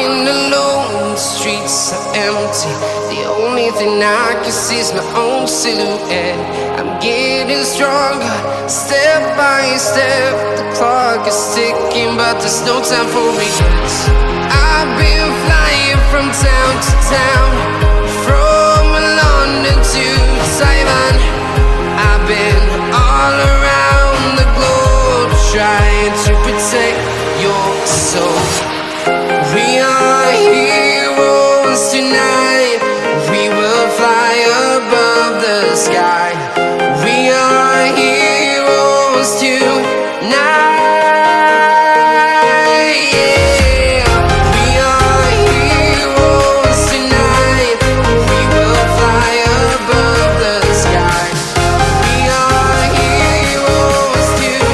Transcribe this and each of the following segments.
walking alone, the streets are empty. The only thing I can see is my own silhouette. I'm getting stronger, step by step. The clock is ticking, but there's no time for regrets. I've been flying from town to town, from London to Taiwan. I've been all around the globe, trying to protect your soul. We are heroes tonight. We will fly above the sky. We are heroes tonight. Yeah. We are heroes tonight. We will fly above the sky. We are heroes tonight.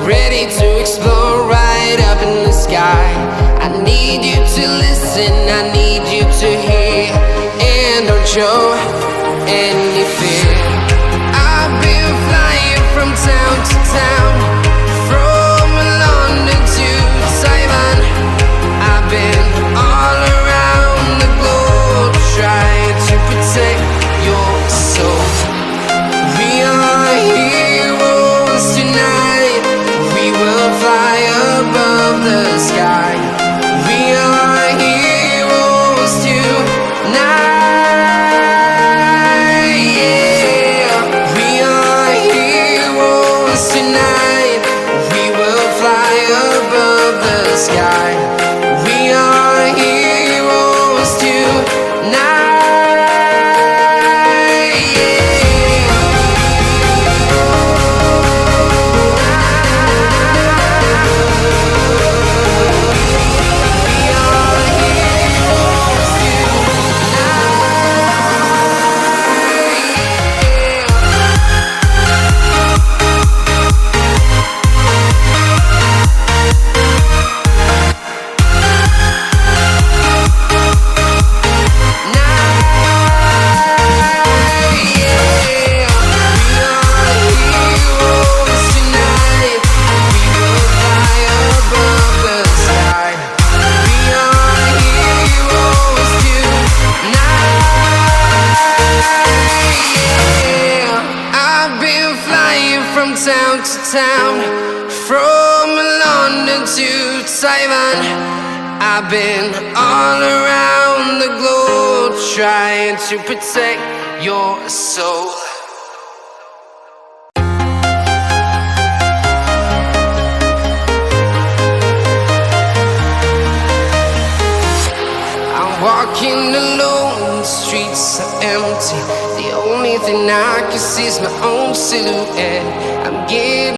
Ready to explore right up in the sky. I need you to listen, I need you to hear, and don't show any fear. I've been flying from town to town, from London to Taiwan. I've been all around the globe, trying to protect your soul. We are heroes tonight. We will fly above the sky. We are heroes tonight. Yeah. We are heroes tonight. We will fly above the sky. We are heroes tonight. Town to town, from London to Taiwan. I've been all around the globe, trying to protect your soul. I'm walking alone, the streets are empty. The only thing I can see is my own silhouette. I'm getting